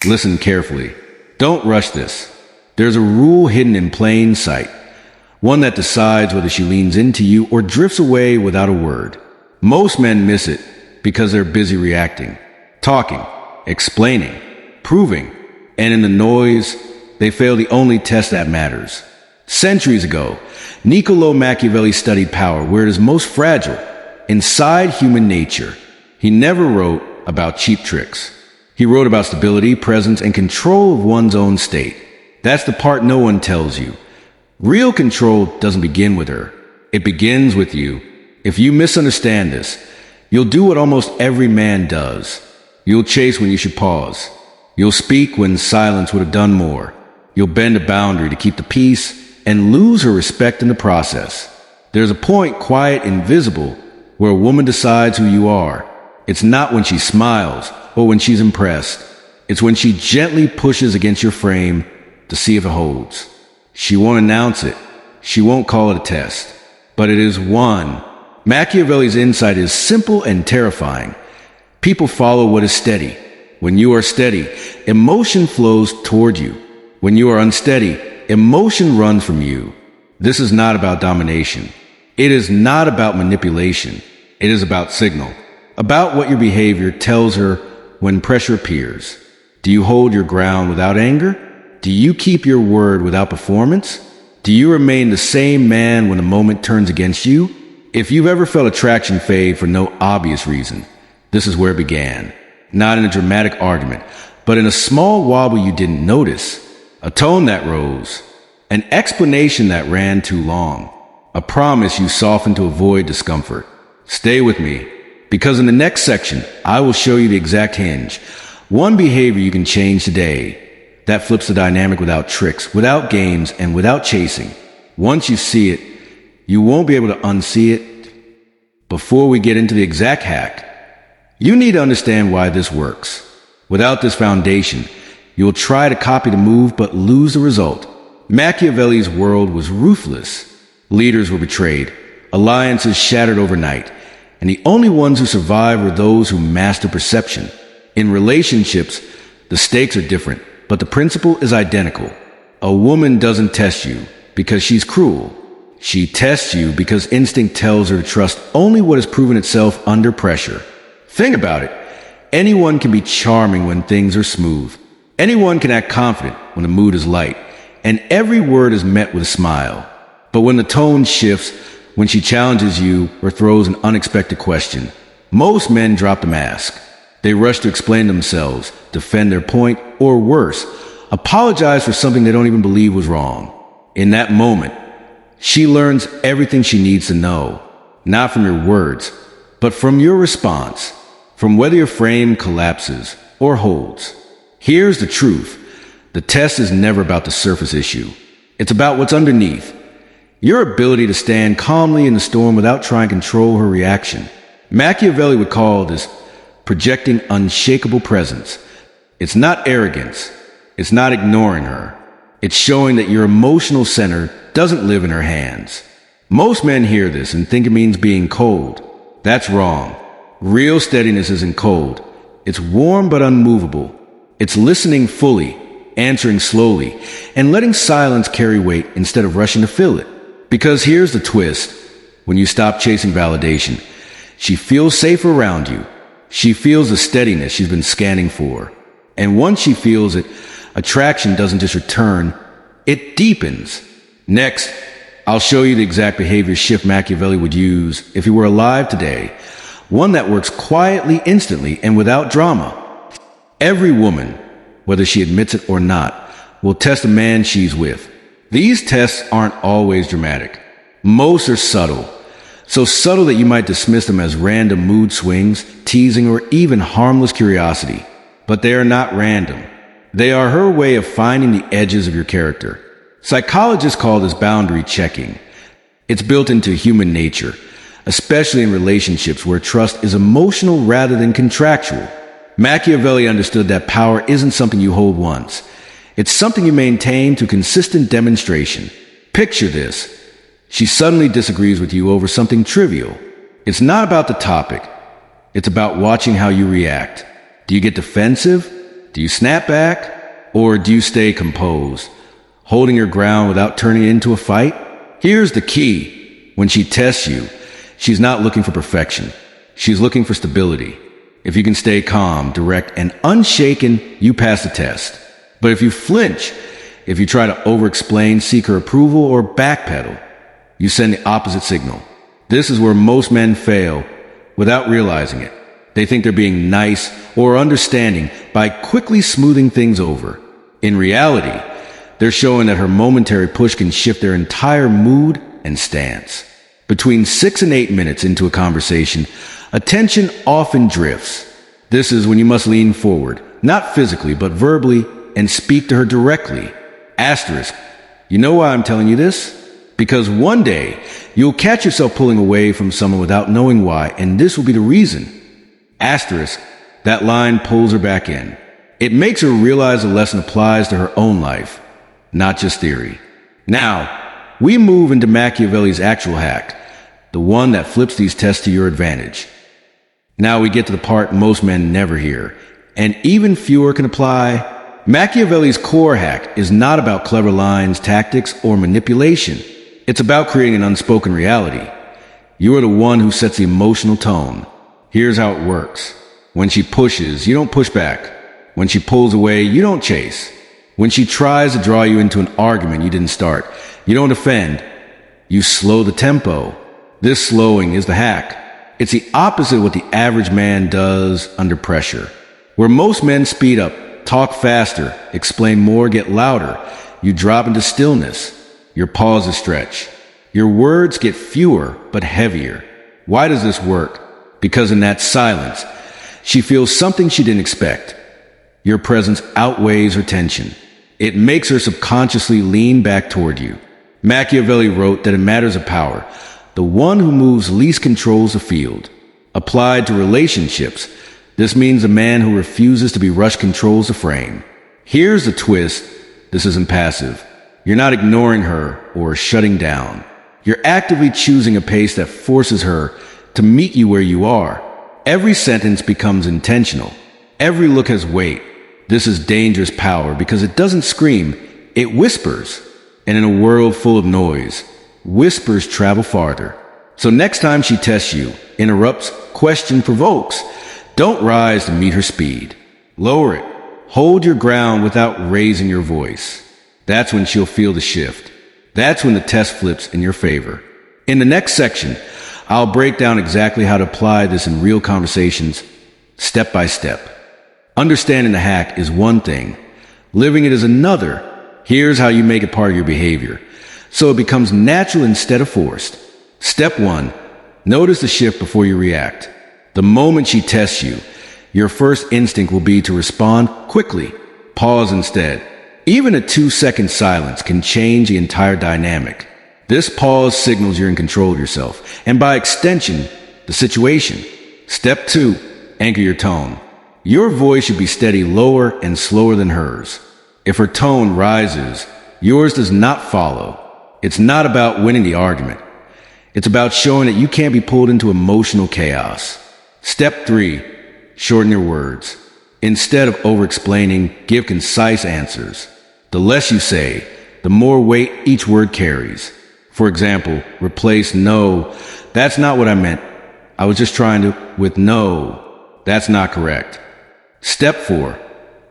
Listen carefully. Don't rush this. There's a rule hidden in plain sight, one that decides whether she leans into you or drifts away without a word. Most men miss it because they're busy reacting, talking, explaining, proving, and in the noise, they fail the only test that matters. Centuries ago, Niccolo Machiavelli studied power where it is most fragile, inside human nature. He never wrote about cheap tricks. He wrote about stability, presence, and control of one's own state. That's the part no one tells you. Real control doesn't begin with her. It begins with you. If you misunderstand this, you'll do what almost every man does. You'll chase when you should pause. You'll speak when silence would have done more. You'll bend a boundary to keep the peace and lose her respect in the process. There's a point, quiet and visible, where a woman decides who you are. It's not when she smiles or when she's impressed. It's when she gently pushes against your frame to see if it holds. She won't announce it. She won't call it a test. But it is one. Machiavelli's insight is simple and terrifying. People follow what is steady. When you are steady, emotion flows toward you. When you are unsteady, emotion runs from you. This is not about domination. It is not about manipulation. It is about signal. About what your behavior tells her when pressure appears. Do you hold your ground without anger? Do you keep your word without performance? Do you remain the same man when the moment turns against you? If you've ever felt attraction fade for no obvious reason, this is where it began. Not in a dramatic argument, but in a small wobble you didn't notice. A tone that rose. An explanation that ran too long. A promise you softened to avoid discomfort. Stay with me, because in the next section, I will show you the exact hinge. One behavior you can change today that flips the dynamic without tricks, without games, and without chasing. Once you see it, you won't be able to unsee it. Before we get into the exact hack, you need to understand why this works. Without this foundation, you will try to copy the move but lose the result. Machiavelli's world was ruthless. Leaders were betrayed, alliances shattered overnight, and the only ones who survive were those who master perception. In relationships, the stakes are different, but the principle is identical. A woman doesn't test you because she's cruel. She tests you because instinct tells her to trust only what has proven itself under pressure. Think about it. Anyone can be charming when things are smooth. Anyone can act confident when the mood is light. And every word is met with a smile. But when the tone shifts, when she challenges you or throws an unexpected question, most men drop the mask. They rush to explain themselves, defend their point, or worse, apologize for something they don't even believe was wrong. In that moment, she learns everything she needs to know, not from your words, but from your response, from whether your frame collapses or holds. Here's the truth. The test is never about the surface issue. It's about what's underneath. Your ability to stand calmly in the storm without trying to control her reaction. Machiavelli would call this projecting unshakable presence. It's not arrogance. It's not ignoring her. It's showing that your emotional center doesn't live in her hands. Most men hear this and think it means being cold. That's wrong. Real steadiness isn't cold. It's warm but unmovable. It's listening fully, answering slowly, and letting silence carry weight instead of rushing to fill it. Because here's the twist. When you stop chasing validation, she feels safe around you. She feels the steadiness she's been scanning for. And once she feels it, attraction doesn't just return, it deepens. Next, I'll show you the exact behavior shift Machiavelli would use if he were alive today. One that works quietly, instantly, and without drama. Every woman, whether she admits it or not, will test the man she's with. These tests aren't always dramatic. Most are subtle. So subtle that you might dismiss them as random mood swings, teasing, or even harmless curiosity. But they are not random. They are her way of finding the edges of your character. Psychologists call this boundary checking. It's built into human nature, especially in relationships where trust is emotional rather than contractual. Machiavelli understood that power isn't something you hold once. It's something you maintain through consistent demonstration. Picture this. She suddenly disagrees with you over something trivial. It's not about the topic. It's about watching how you react. Do you get defensive? Do you snap back? Or do you stay composed, holding your ground without turning it into a fight? Here's the key. When she tests you, she's not looking for perfection. She's looking for stability. If you can stay calm, direct, and unshaken, you pass the test. But if you flinch, if you try to over-explain, seek her approval, or backpedal, you send the opposite signal. This is where most men fail without realizing it. They think they're being nice or understanding by quickly smoothing things over. In reality, they're showing that her momentary push can shift their entire mood and stance. Between 6 and 8 minutes into a conversation, attention often drifts. This is when you must lean forward, not physically, but verbally, and speak to her directly. Asterisk. You know why I'm telling you this? Because one day, you'll catch yourself pulling away from someone without knowing why, and this will be the reason. Asterisk. That line pulls her back in. It makes her realize the lesson applies to her own life, not just theory. Now, we move into Machiavelli's actual hack, the one that flips these tests to your advantage. Now we get to the part most men never hear, and even fewer can apply. Machiavelli's core hack is not about clever lines, tactics, or manipulation. It's about creating an unspoken reality. You are the one who sets the emotional tone. Here's how it works. When she pushes, you don't push back. When she pulls away, you don't chase. When she tries to draw you into an argument you didn't start, you don't defend. You slow the tempo. This slowing is the hack. It's the opposite of what the average man does under pressure. Where most men speed up, talk faster, explain more, get louder, you drop into stillness. Your pauses stretch. Your words get fewer but heavier. Why does this work? Because in that silence, she feels something she didn't expect. Your presence outweighs her tension. It makes her subconsciously lean back toward you. Machiavelli wrote that in matters of power, the one who moves least controls the field. Applied to relationships, this means a man who refuses to be rushed controls the frame. Here's the twist. This isn't passive. You're not ignoring her or shutting down. You're actively choosing a pace that forces her to meet you where you are. Every sentence becomes intentional. Every look has weight. This is dangerous power because it doesn't scream, it whispers. And in a world full of noise, whispers travel farther. So next time she tests you, interrupts, questions, provokes, don't rise to meet her speed. Lower it. Hold your ground without raising your voice. That's when she'll feel the shift. That's when the test flips in your favor. In the next section, I'll break down exactly how to apply this in real conversations, step by step. Understanding the hack is one thing. Living it is another. Here's how you make it part of your behavior, so it becomes natural instead of forced. Step 1. Notice the shift before you react. The moment she tests you, your first instinct will be to respond quickly. Pause instead. Even a 2-second silence can change the entire dynamic. This pause signals you're in control of yourself, and by extension, the situation. Step 2. Anchor your tone. Your voice should be steady, lower and slower than hers. If her tone rises, yours does not follow. It's not about winning the argument. It's about showing that you can't be pulled into emotional chaos. Step 3. Shorten your words. Instead of over-explaining, give concise answers. The less you say, the more weight each word carries. For example, replace no, that's not what I meant. I was just trying to, with no, that's not correct. Step 4.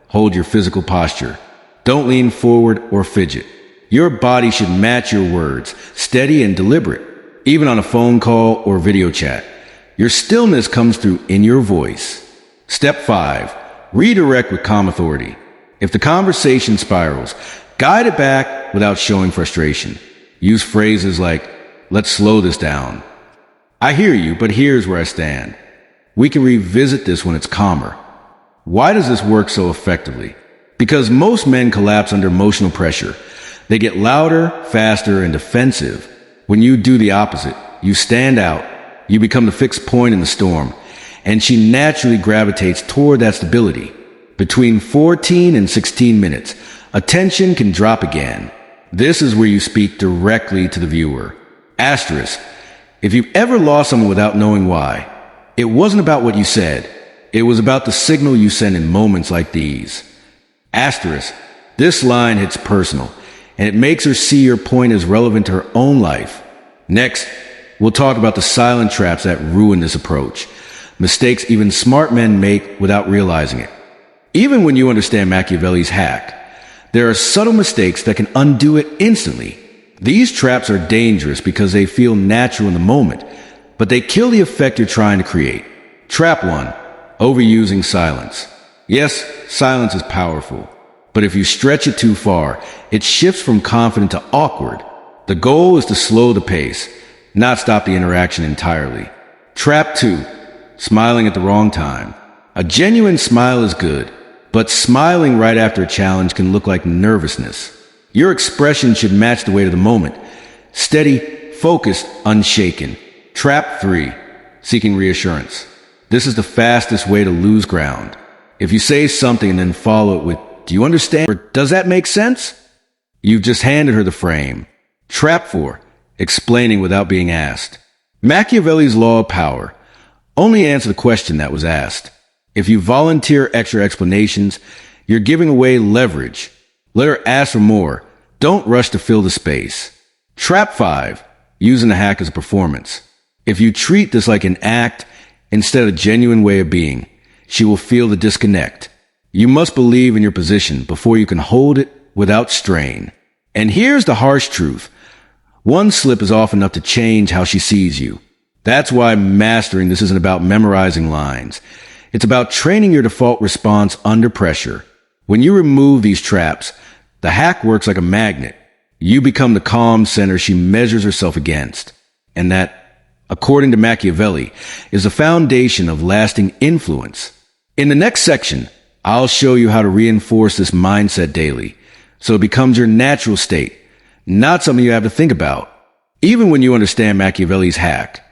Hold your physical posture. Don't lean forward or fidget. Your body should match your words, steady and deliberate. Even on a phone call or video chat, your stillness comes through in your voice. Step 5. Redirect with calm authority. If the conversation spirals, guide it back without showing frustration. Use phrases like, let's slow this down. I hear you, but here's where I stand. We can revisit this when it's calmer. Why does this work so effectively? Because most men collapse under emotional pressure. They get louder, faster, and defensive. When you do the opposite, you stand out. You become the fixed point in the storm. And she naturally gravitates toward that stability. Between 14 and 16 minutes, attention can drop again. This is where you speak directly to the viewer. Asterisk. If you've ever lost someone without knowing why, it wasn't about what you said. It was about the signal you send in moments like these. Asterisk. This line hits personal, and it makes her see your point as relevant to her own life. Next, we'll talk about the silent traps that ruin this approach. Mistakes even smart men make without realizing it. Even when you understand Machiavelli's hack, there are subtle mistakes that can undo it instantly. These traps are dangerous because they feel natural in the moment, but they kill the effect you're trying to create. Trap 1. Overusing silence. Yes, silence is powerful, but if you stretch it too far, it shifts from confident to awkward. The goal is to slow the pace, not stop the interaction entirely. Trap 2. Smiling at the wrong time. A genuine smile is good, but smiling right after a challenge can look like nervousness. Your expression should match the weight of the moment. Steady, focused, unshaken. Trap 3. Seeking reassurance. This is the fastest way to lose ground. If you say something and then follow it with, "Do you understand?" or "Does that make sense?" you've just handed her the frame. Trap 4. Explaining without being asked. Machiavelli's law of power. Only answer the question that was asked. If you volunteer extra explanations, you're giving away leverage. Let her ask for more. Don't rush to fill the space. Trap 5. Using the hack as a performance. If you treat this like an act instead of a genuine way of being, she will feel the disconnect. You must believe in your position before you can hold it without strain. And here's the harsh truth. One slip is often enough to change how she sees you. That's why mastering this isn't about memorizing lines. It's about training your default response under pressure. When you remove these traps, the hack works like a magnet. You become the calm center she measures herself against. And that, according to Machiavelli, is the foundation of lasting influence. In the next section, I'll show you how to reinforce this mindset daily, so it becomes your natural state, not something you have to think about. Even when you understand Machiavelli's hack,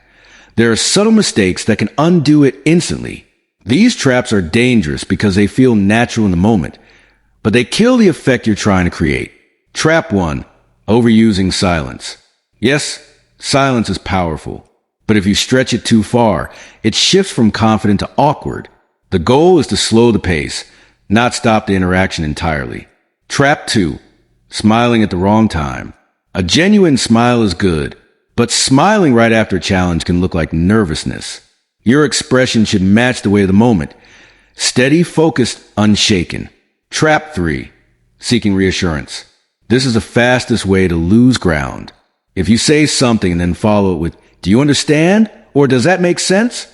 there are subtle mistakes that can undo it instantly. These traps are dangerous because they feel natural in the moment, but they kill the effect you're trying to create. Trap 1. Overusing silence. Yes, silence is powerful, but if you stretch it too far, it shifts from confident to awkward. The goal is to slow the pace, not stop the interaction entirely. Trap 2. Smiling at the wrong time. A genuine smile is good, but smiling right after a challenge can look like nervousness. Your expression should match the weight of the moment. Steady, focused, unshaken. Trap 3. Seeking reassurance. This is the fastest way to lose ground. If you say something and then follow it with, "Do you understand?" or "Does that make sense?"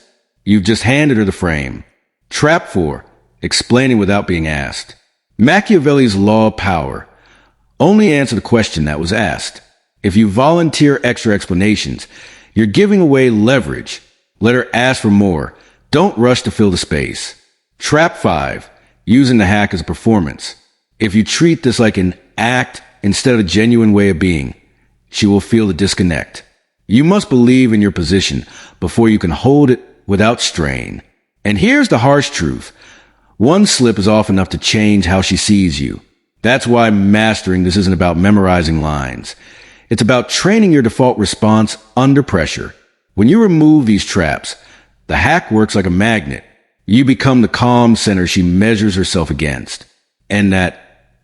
you've just handed her the frame. Trap 4. Explaining without being asked. Machiavelli's law of power. Only answer the question that was asked. If you volunteer extra explanations, you're giving away leverage. Let her ask for more. Don't rush to fill the space. Trap 5. Using the hack as a performance. If you treat this like an act instead of a genuine way of being, she will feel the disconnect. You must believe in your position before you can hold it without strain. And here's the harsh truth. One slip is often enough to change how she sees you. That's why mastering this isn't about memorizing lines. It's about training your default response under pressure. When you remove these traps, the hack works like a magnet. You become the calm center she measures herself against. And that,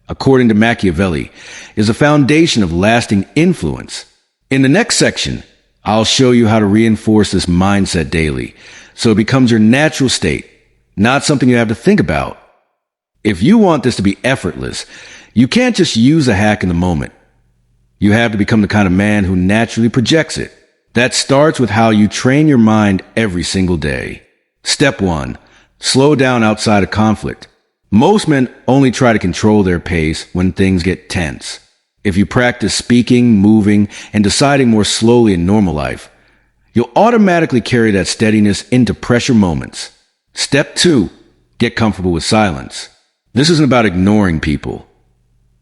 according to Machiavelli, is the foundation of lasting influence. In the next section, I'll show you how to reinforce this mindset daily, so it becomes your natural state, not something you have to think about. If you want this to be effortless, you can't just use a hack in the moment. You have to become the kind of man who naturally projects it. That starts with how you train your mind every single day. Step 1. Slow down outside of conflict. Most men only try to control their pace when things get tense. If you practice speaking, moving, and deciding more slowly in normal life, you'll automatically carry that steadiness into pressure moments. Step 2. Get comfortable with silence. This isn't about ignoring people.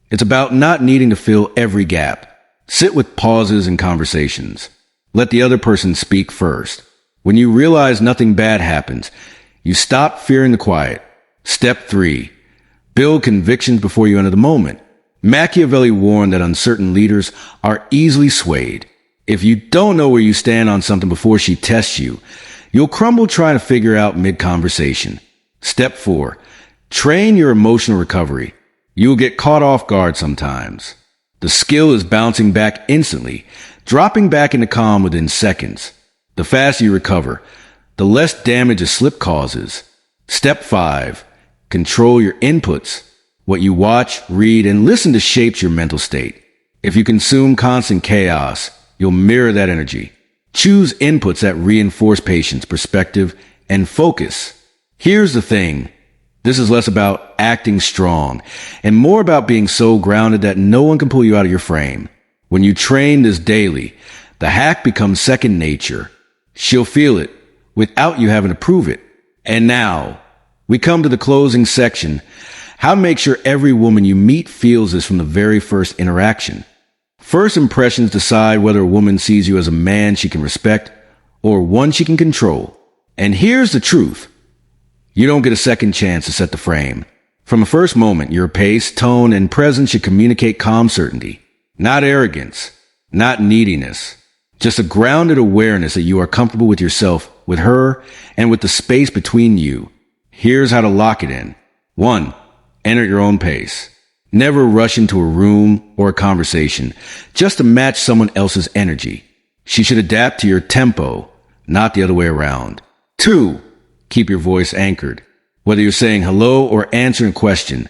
It's about not needing to fill every gap. Sit with pauses in conversations. Let the other person speak first. When you realize nothing bad happens, you stop fearing the quiet. Step 3. Build convictions before you enter the moment. Machiavelli warned that uncertain leaders are easily swayed. If you don't know where you stand on something before she tests you, you'll crumble trying to figure out mid-conversation. Step 4. Train your emotional recovery. You will get caught off guard sometimes. The skill is bouncing back instantly, dropping back into calm within seconds. The faster you recover, the less damage a slip causes. Step 5. Control your inputs. What you watch, read, and listen to shapes your mental state. If you consume constant chaos, you'll mirror that energy. Choose inputs that reinforce patience, perspective, and focus. Here's the thing. This is less about acting strong and more about being so grounded that no one can pull you out of your frame. When you train this daily, the hack becomes second nature. She'll feel it without you having to prove it. And now, we come to the closing section. How to make sure every woman you meet feels this from the very first interaction. First impressions decide whether a woman sees you as a man she can respect or one she can control. And here's the truth. You don't get a second chance to set the frame. From the first moment, your pace, tone, and presence should communicate calm certainty. Not arrogance, not neediness. Just a grounded awareness that you are comfortable with yourself, with her, and with the space between you. Here's how to lock it in. 1. Enter at your own pace. Never rush into a room or a conversation just to match someone else's energy. She should adapt to your tempo, not the other way around. 2. Keep your voice anchored. Whether you're saying hello or answering a question,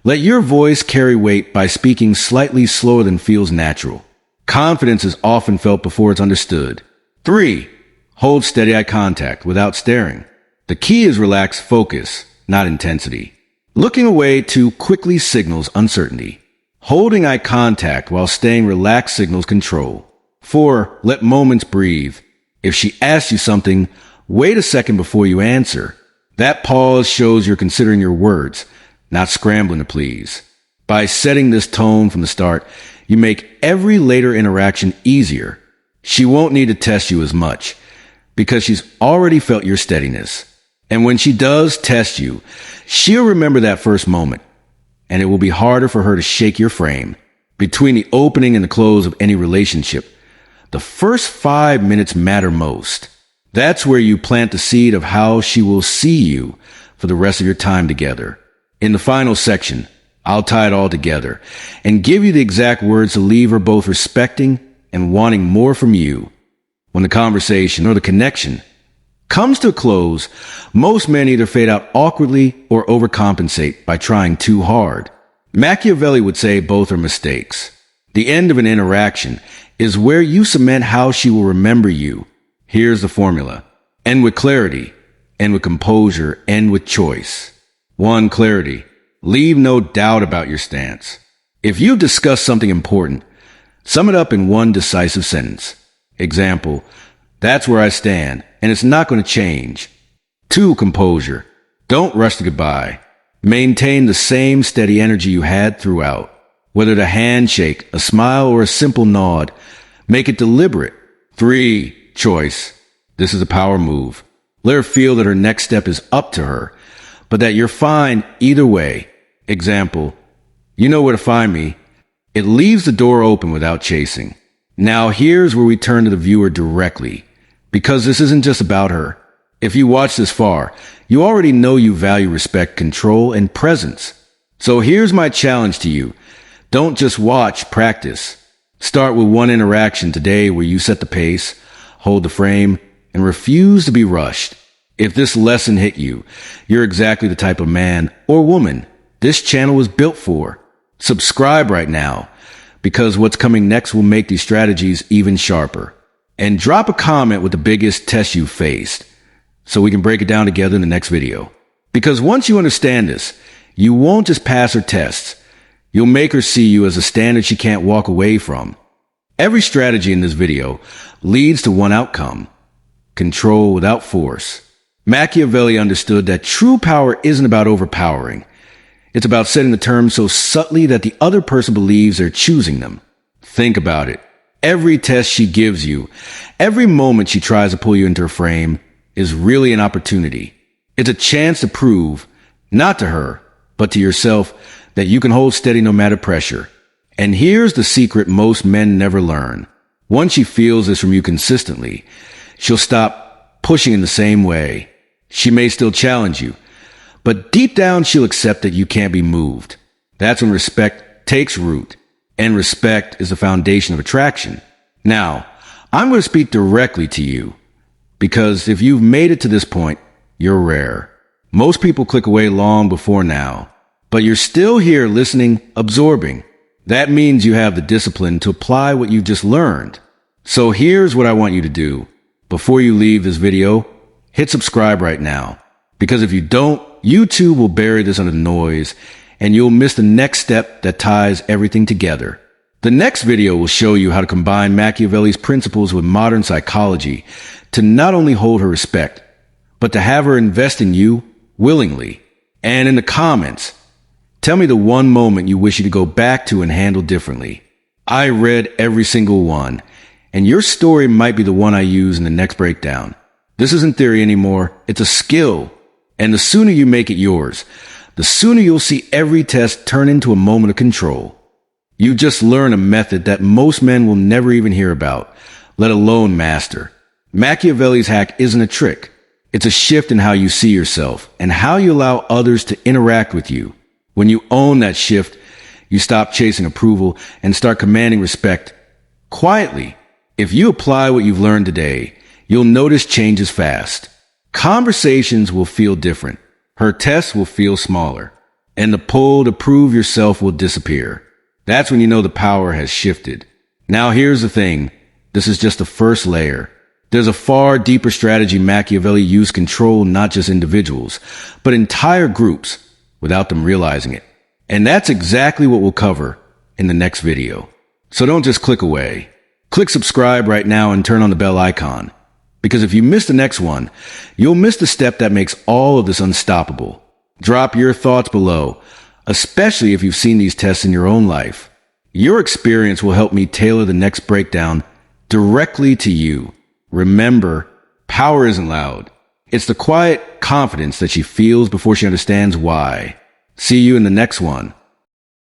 let your voice carry weight by speaking slightly slower than feels natural. Confidence is often felt before it's understood. 3. Hold steady eye contact without staring. The key is relaxed focus, not intensity. Looking away too quickly signals uncertainty. Holding eye contact while staying relaxed signals control. 4. Let moments breathe. If she asks you something, wait a second before you answer. That pause shows you're considering your words, not scrambling to please. By setting this tone from the start, you make every later interaction easier. She won't need to test you as much because she's already felt your steadiness. And when she does test you, she'll remember that first moment, and it will be harder for her to shake your frame. Between the opening and the close of any relationship, the first 5 minutes matter most. That's where you plant the seed of how she will see you for the rest of your time together. In the final section, I'll tie it all together and give you the exact words to leave her both respecting and wanting more from you. When the conversation or the connection comes to a close, most men either fade out awkwardly or overcompensate by trying too hard. Machiavelli would say both are mistakes. The end of an interaction is where you cement how she will remember you. Here's the formula. End with clarity, end with composure, end with choice. 1. Clarity. Leave no doubt about your stance. If you've discussed something important, sum it up in one decisive sentence. Example, that's where I stand, and it's not going to change. 2. Composure. Don't rush the goodbye. Maintain the same steady energy you had throughout. Whether it's a handshake, a smile, or a simple nod, make it deliberate. 3. Choice. This is a power move. Let her feel that her next step is up to her, but that you're fine either way. Example, you know where to find me. It leaves the door open without chasing. Now here's where we turn to the viewer directly, because this isn't just about her. If you watch this far, you already know you value respect, control, and presence. So here's my challenge to you. Don't just watch, practice. Start with one interaction today where you set the pace, hold the frame, and refuse to be rushed. If this lesson hit you, you're exactly the type of man or woman this channel was built for. Subscribe right now, because what's coming next will make these strategies even sharper. And drop a comment with the biggest test you faced, so we can break it down together in the next video. Because once you understand this, you won't just pass her tests. You'll make her see you as a standard she can't walk away from. Every strategy in this video leads to one outcome: control without force. Machiavelli understood that true power isn't about overpowering. It's about setting the terms so subtly that the other person believes they're choosing them. Think about it. Every test she gives you, every moment she tries to pull you into her frame, is really an opportunity. It's a chance to prove, not to her, but to yourself, that you can hold steady no matter pressure. And here's the secret most men never learn. Once she feels this from you consistently, she'll stop pushing in the same way. She may still challenge you, but deep down she'll accept that you can't be moved. That's when respect takes root. And respect is the foundation of attraction. Now, I'm going to speak directly to you, because if you've made it to this point, you're rare. Most people click away long before now, but you're still here listening, absorbing. That means you have the discipline to apply what you've just learned. So here's what I want you to do. Before you leave this video, hit subscribe right now, because if you don't, YouTube will bury this under the noise and you'll miss the next step that ties everything together. The next video will show you how to combine Machiavelli's principles with modern psychology to not only hold her respect, but to have her invest in you willingly. And in the comments, tell me the one moment you wish you could go back to and handle differently. I read every single one, and your story might be the one I use in the next breakdown. This isn't theory anymore, it's a skill. And the sooner you make it yours, the sooner you'll see every test turn into a moment of control. You just learn a method that most men will never even hear about, let alone master. Machiavelli's hack isn't a trick. It's a shift in how you see yourself and how you allow others to interact with you. When you own that shift, you stop chasing approval and start commanding respect quietly. If you apply what you've learned today, you'll notice changes fast. Conversations will feel different. Her tests will feel smaller. And the pull to prove yourself will disappear. That's when you know the power has shifted. Now here's the thing. This is just the first layer. There's a far deeper strategy Machiavelli used to control not just individuals, but entire groups without them realizing it. And that's exactly what we'll cover in the next video. So don't just click away. Click subscribe right now and turn on the bell icon. Because if you miss the next one, you'll miss the step that makes all of this unstoppable. Drop your thoughts below, especially if you've seen these tests in your own life. Your experience will help me tailor the next breakdown directly to you. Remember, power isn't loud. It's the quiet confidence that she feels before she understands why. See you in the next one.